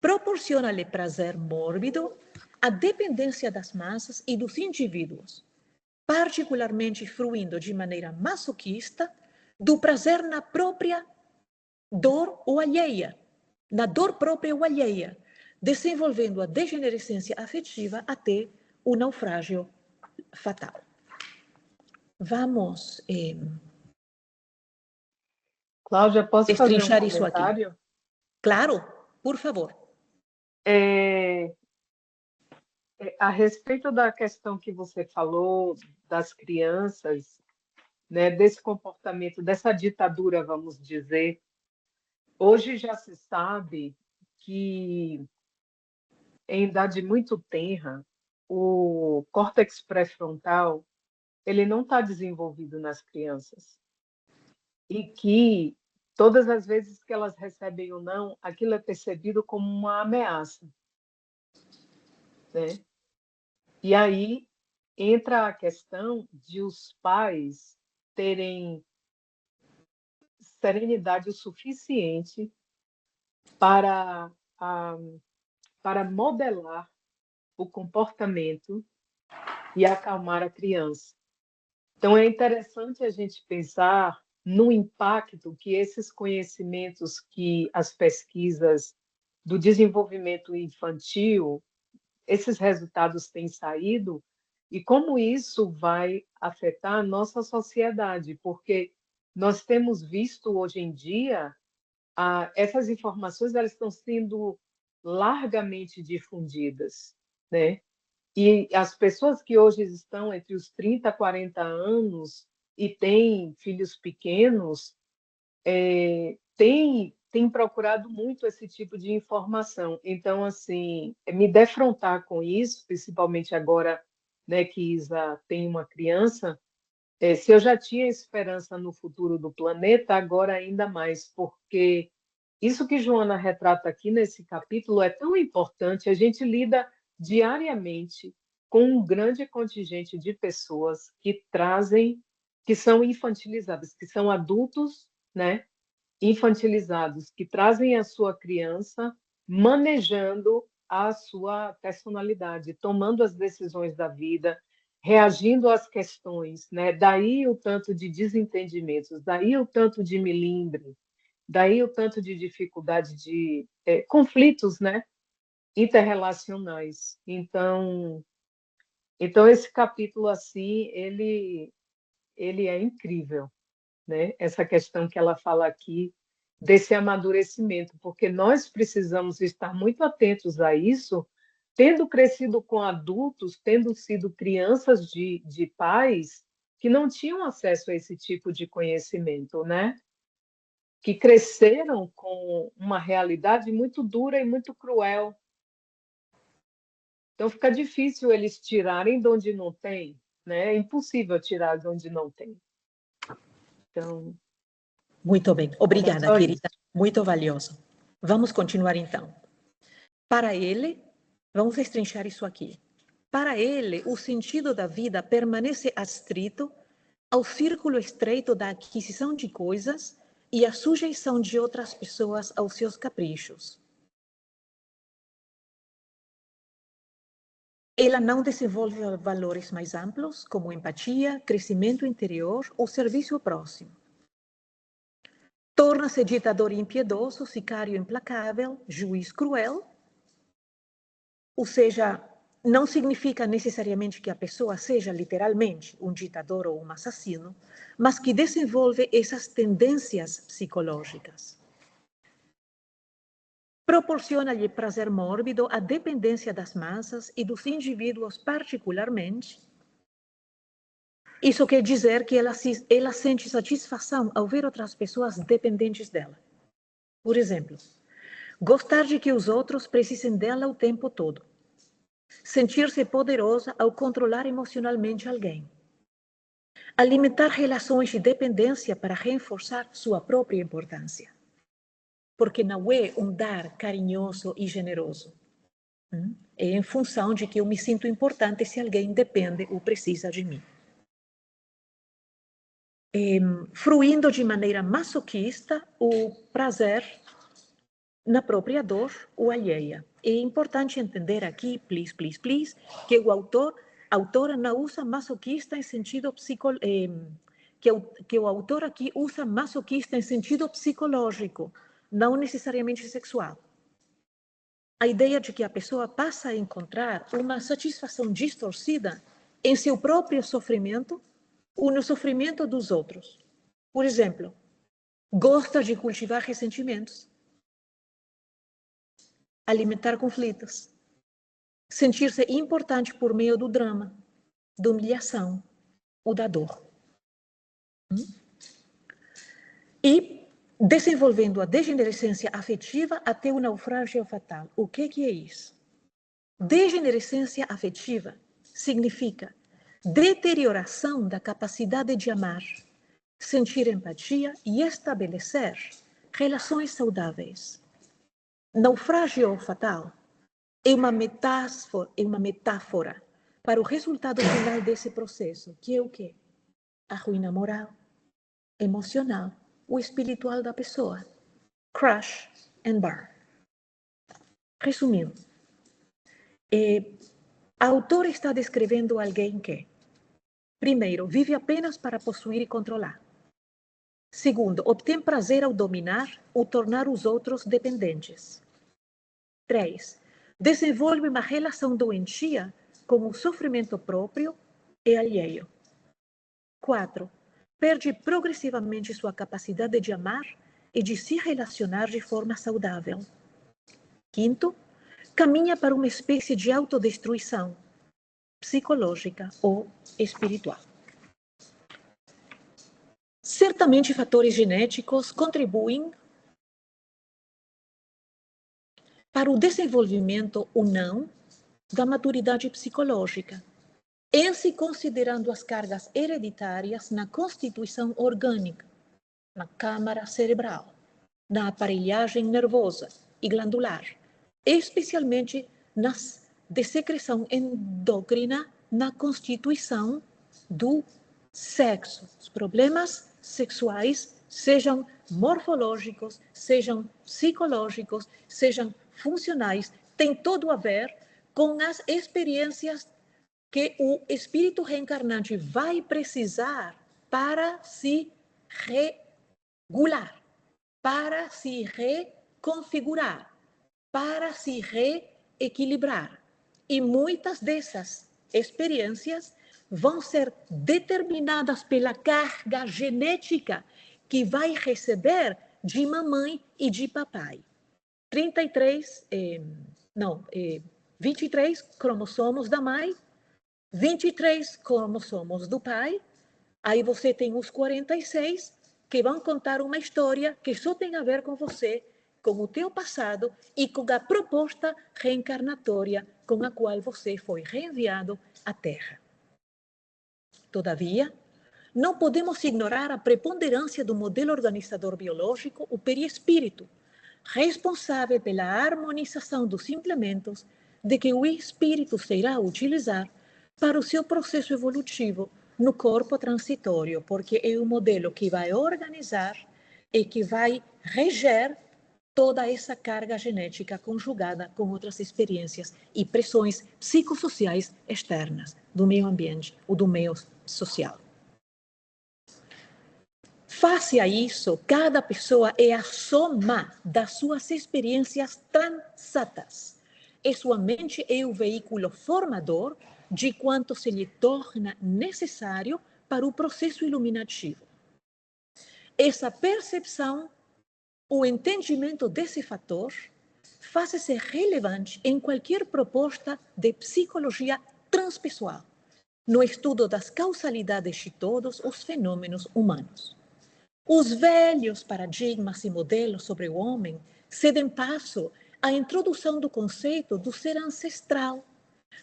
Proporciona-lhe prazer mórbido a dependência das massas e dos indivíduos, particularmente fruindo de maneira masoquista do prazer na própria dor ou alheia, na dor própria ou alheia, desenvolvendo a degenerescência afetiva até o naufrágio fatal. Vamos Cláudia, posso fazer um destrinchar isso aqui. comentário? Claro, por favor. A respeito da questão que você falou das crianças, né, desse comportamento, dessa ditadura, vamos dizer, hoje já se sabe que em idade muito tenra, o córtex pré-frontal ele não está desenvolvido nas crianças e que todas as vezes que elas recebem ou não, aquilo é percebido como uma ameaça, né? E aí entra a questão de os pais terem serenidade o suficiente para, para modelar o comportamento e acalmar a criança. Então, é interessante a gente pensar no impacto que esses conhecimentos que as pesquisas do desenvolvimento infantil, esses resultados têm saído e como isso vai afetar a nossa sociedade, porque nós temos visto hoje em dia essas informações elas estão sendo largamente difundidas, né? E as pessoas que hoje estão entre os 30 e 40 anos e têm filhos pequenos, têm procurado muito esse tipo de informação. Então, assim, me defrontar com isso, principalmente agora, né, que Isa tem uma criança, se eu já tinha esperança no futuro do planeta, agora ainda mais, porque isso que Joana retrata aqui nesse capítulo é tão importante. A gente lida diariamente com um grande contingente de pessoas que são infantilizadas, que são adultos, né, infantilizados, que trazem a sua criança manejando a sua personalidade, tomando as decisões da vida, reagindo às questões, né? Daí o tanto de desentendimentos, daí o tanto de melindre, daí o tanto de dificuldade de conflitos, né, interrelacionais. Então esse capítulo assim, ele é incrível, né? Essa questão que ela fala aqui desse amadurecimento, porque nós precisamos estar muito atentos a isso, tendo crescido com adultos, tendo sido crianças de pais que não tinham acesso a esse tipo de conhecimento, né? Que cresceram com uma realidade muito dura e muito cruel. Então fica difícil eles tirarem de onde não tem, né? É impossível tirar de onde não tem. Então, Muito bem. era Obrigada, só isso. querida. Muito valioso. Vamos continuar, então. Para ele, vamos destrinchar isso aqui. Para ele, o sentido da vida permanece astrito ao círculo estreito da aquisição de coisas e à sujeição de outras pessoas aos seus caprichos. Ela não desenvolve valores mais amplos, como empatia, crescimento interior ou serviço ao próximo. Torna-se ditador impiedoso, sicário implacável, juiz cruel, ou seja, não significa necessariamente que a pessoa seja literalmente um ditador ou um assassino, mas que desenvolve essas tendências psicológicas. Proporciona-lhe prazer mórbido a dependência das massas e dos indivíduos particularmente. Isso quer dizer que ela sente satisfação ao ver outras pessoas dependentes dela. Por exemplo, gostar de que os outros precisem dela o tempo todo. Sentir-se poderosa ao controlar emocionalmente alguém. Alimentar relações de dependência para reforçar sua própria importância. Porque não é um dar carinhoso e generoso. É em função de que eu me sinto importante se alguém depende ou precisa de mim. Fruindo de maneira masoquista o prazer na própria dor ou alheia. É importante entender aqui, please, que a autora não usa masoquista em sentido que o autor aqui usa masoquista em sentido psicológico, não necessariamente sexual. A ideia de que a pessoa passa a encontrar uma satisfação distorcida em seu próprio sofrimento ou no sofrimento dos outros. Por exemplo, gosta de cultivar ressentimentos, alimentar conflitos, sentir-se importante por meio do drama, da humilhação ou da dor. E desenvolvendo a degenerescência afetiva até o naufrágio fatal. O que é isso? Degenerescência afetiva significa deterioração da capacidade de amar, sentir empatia e estabelecer relações saudáveis. Naufrágio fatal é uma metáfora para o resultado final desse processo, que é o quê? A ruína moral, emocional ou espiritual da pessoa. Crash and burn. Resumindo, a autora está descrevendo alguém que, primeiro, vive apenas para possuir e controlar. Segundo, obtém prazer ao dominar ou tornar os outros dependentes. 3. Desenvolve uma relação doentia com o sofrimento próprio e alheio. 4. Perde progressivamente sua capacidade de amar e de se relacionar de forma saudável. 5. Caminha para uma espécie de autodestruição psicológica ou espiritual. Certamente, fatores genéticos contribuem para o desenvolvimento ou não da maturidade psicológica, em se considerando as cargas hereditárias na constituição orgânica, na câmara cerebral, na aparelhagem nervosa e glandular, especialmente de secreção endócrina na constituição do sexo. Os problemas sexuais, sejam morfológicos, sejam psicológicos, sejam funcionais, têm tudo a ver com as experiências que o espírito reencarnante vai precisar para se regular, para se reconfigurar, para se reequilibrar. E muitas dessas experiências vão ser determinadas pela carga genética que vai receber de mamãe e de papai. 23 cromossomos da mãe, 23 cromossomos do pai, aí você tem os 46 que vão contar uma história que só tem a ver com você, com o teu passado e com a proposta reencarnatória com a qual você foi reenviado à Terra. Todavia, não podemos ignorar a preponderância do modelo organizador biológico, o perispírito, responsável pela harmonização dos implementos de que o espírito se irá utilizar para o seu processo evolutivo no corpo transitório, porque é o modelo que vai organizar e que vai reger toda essa carga genética conjugada com outras experiências e pressões psicossociais externas do meio ambiente ou do meio social. Face a isso, cada pessoa é a soma das suas experiências transatas. E sua mente é o veículo formador de quanto se lhe torna necessário para o processo iluminativo. Essa percepção, o entendimento desse fator, faz-se relevante em qualquer proposta de psicologia transpessoal, no estudo das causalidades de todos os fenômenos humanos. Os velhos paradigmas e modelos sobre o homem cedem passo à introdução do conceito do ser ancestral,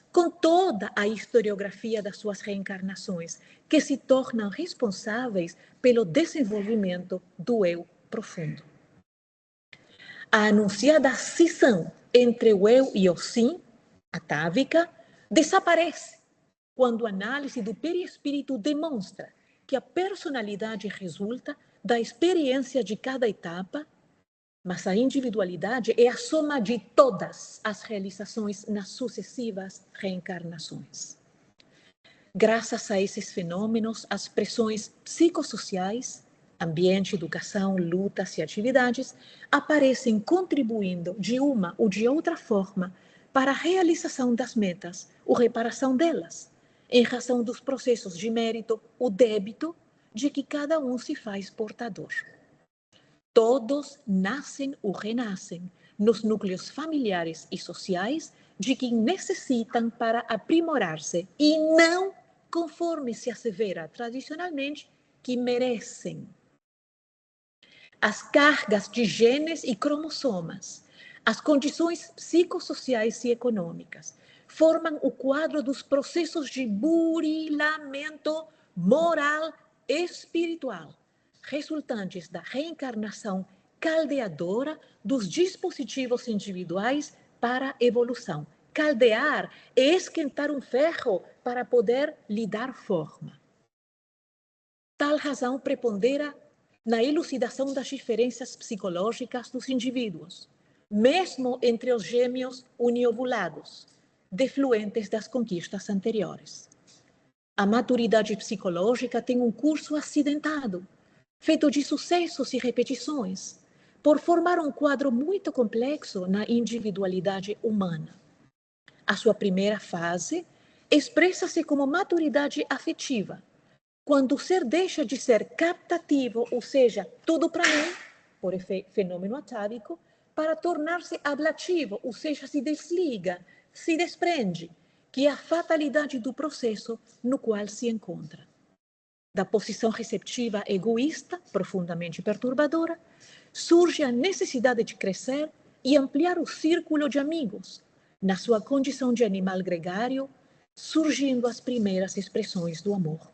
com toda a historiografia das suas reencarnações, que se tornam responsáveis pelo desenvolvimento do eu profundo. A anunciada cisão entre o eu e o sim, atávica, desaparece quando a análise do perispírito demonstra que a personalidade resulta da experiência de cada etapa, mas a individualidade é a soma de todas as realizações nas sucessivas reencarnações. Graças a esses fenômenos, as pressões psicossociais, ambiente, educação, lutas e atividades, aparecem contribuindo de uma ou de outra forma para a realização das metas ou reparação delas, em razão dos processos de mérito ou débito de que cada um se faz portador. Todos nascem ou renascem nos núcleos familiares e sociais de que necessitam para aprimorar-se e não, conforme se assevera tradicionalmente, que merecem. As cargas de genes e cromossomas, as condições psicossociais e econômicas, formam o quadro dos processos de burilamento moral e espiritual, resultantes da reencarnação caldeadora dos dispositivos individuais para a evolução. Caldear é esquentar um ferro para poder lhe dar forma. Tal razão prepondera na elucidação das diferenças psicológicas dos indivíduos, mesmo entre os gêmeos uniovulados, defluentes das conquistas anteriores. A maturidade psicológica tem um curso acidentado, feito de sucessos e repetições, por formar um quadro muito complexo na individualidade humana. A sua primeira fase expressa-se como maturidade afetiva, quando o ser deixa de ser captativo, ou seja, tudo para mim, por fenômeno atávico, para tornar-se ablativo, ou seja, se desliga, se desprende, que é a fatalidade do processo no qual se encontra. Da posição receptiva egoísta, profundamente perturbadora, surge a necessidade de crescer e ampliar o círculo de amigos, na sua condição de animal gregário, surgindo as primeiras expressões do amor.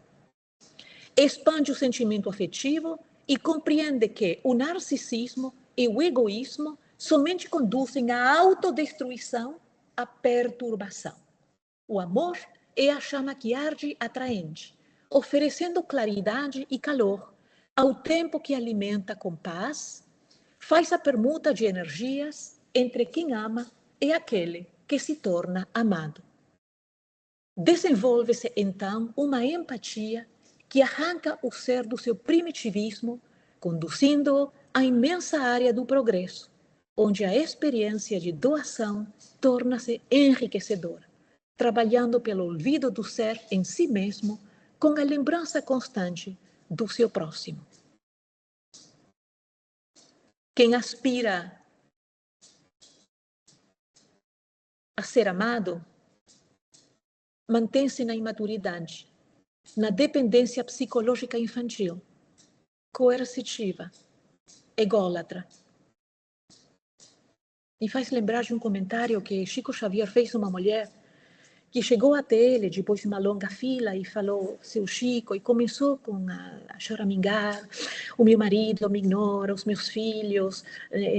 Expande o sentimento afetivo e compreende que o narcisismo e o egoísmo somente conduzem à autodestruição, à perturbação. O amor é a chama que arde atraente, oferecendo claridade e calor, ao tempo que alimenta com paz, faz a permuta de energias entre quem ama e aquele que se torna amado. Desenvolve-se, então, uma empatia que arranca o ser do seu primitivismo, conduzindo-o à imensa área do progresso, onde a experiência de doação torna-se enriquecedora, trabalhando pelo olvido do ser em si mesmo, com a lembrança constante do seu próximo. Quem aspira a ser amado, mantém-se na imaturidade, na dependência psicológica infantil, coercitiva, ególatra. Me faz lembrar de um comentário que Chico Xavier fez a uma mulher que chegou até ele depois de uma longa fila e falou, seu Chico, e começou a choramingar, o meu marido me ignora, os meus filhos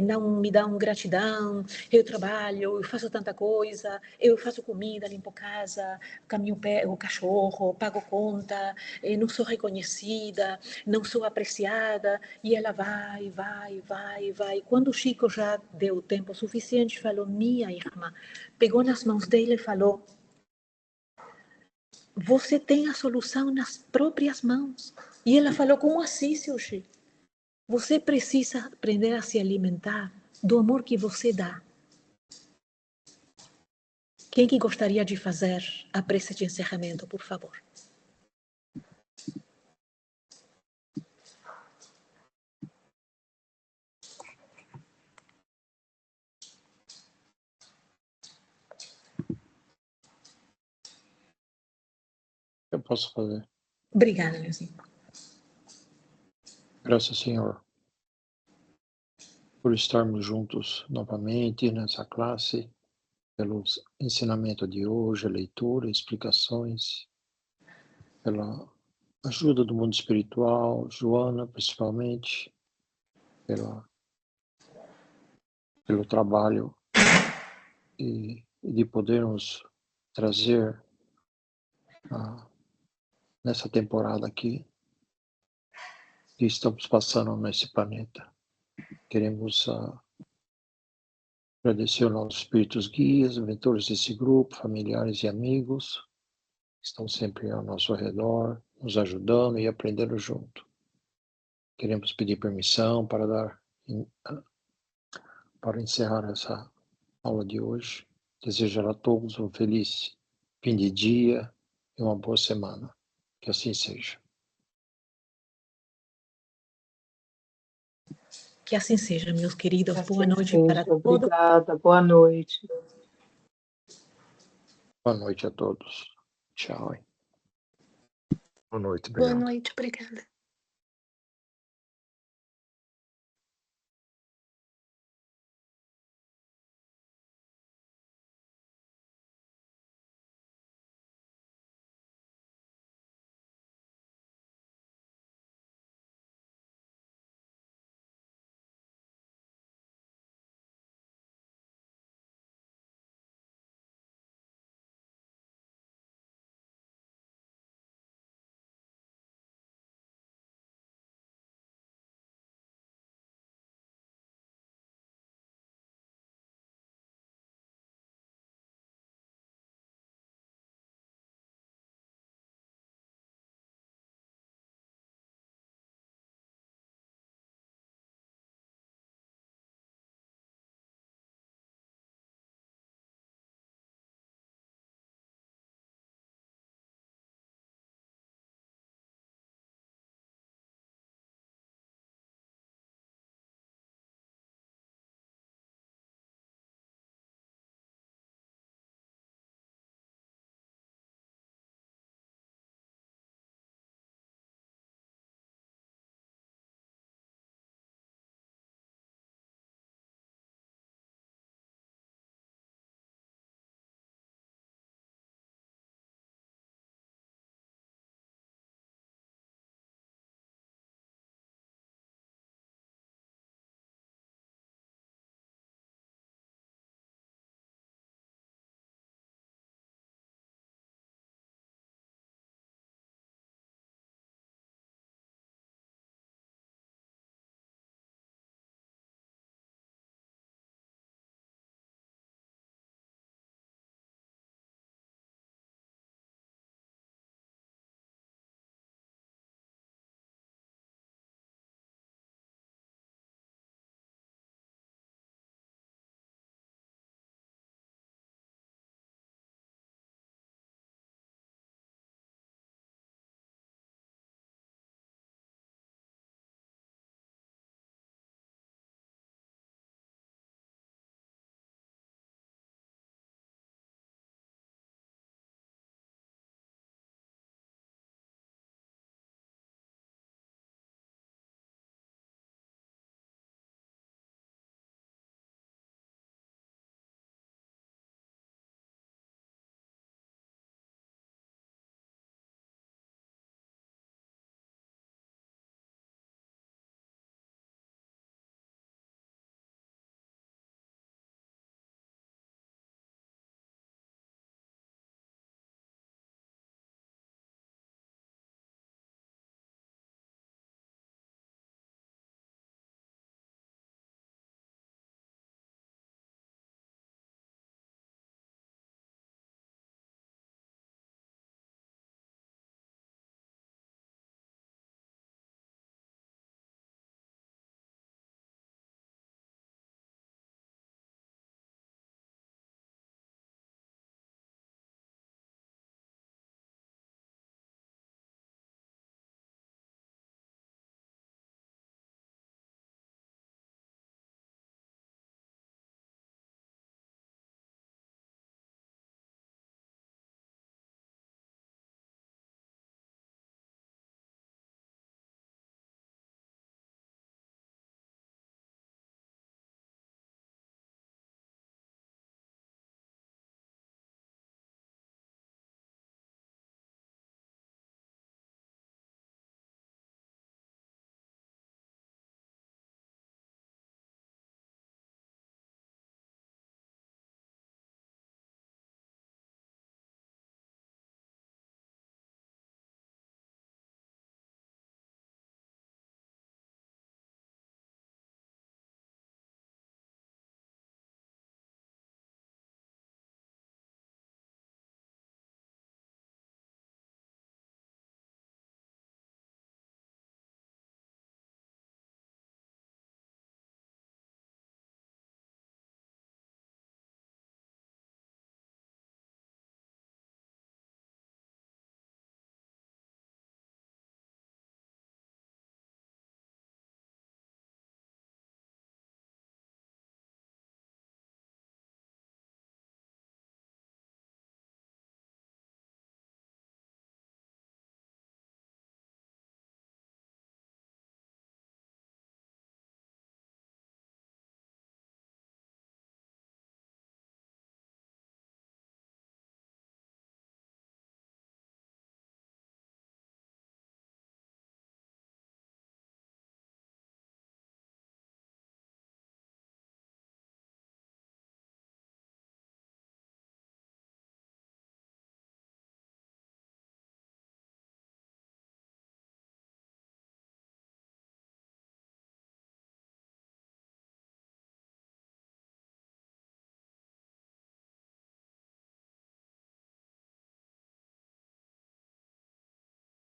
não me dão gratidão, eu trabalho, eu faço tanta coisa, eu faço comida, limpo casa, caminho o cachorro, pago conta, não sou reconhecida, não sou apreciada, e ela vai. Quando o Chico já deu tempo suficiente, falou, minha irmã, pegou nas mãos dele e falou, você tem a solução nas próprias mãos. E ela falou, como assim, seu Chico? Você precisa aprender a se alimentar do amor que você dá. Quem que gostaria de fazer a prece de encerramento, por favor? Eu posso fazer. Obrigada, Leozinho. Graças, Senhor, por estarmos juntos novamente nessa classe, pelo ensinamento de hoje, leitura, explicações, pela ajuda do mundo espiritual, Joana, principalmente, pelo trabalho e de podermos trazer nessa temporada aqui que estamos passando nesse planeta. Queremos agradecer aos nossos espíritos guias, mentores desse grupo, familiares e amigos, que estão sempre ao nosso redor, nos ajudando e aprendendo junto. Queremos pedir permissão para encerrar essa aula de hoje. Desejar a todos um feliz fim de dia e uma boa semana. Que assim seja. Que assim seja, meus queridos. Que Boa assim noite seja. para todos. Obrigada, boa noite. Boa noite a todos. Tchau. Boa noite, Boa obrigado. noite, obrigada.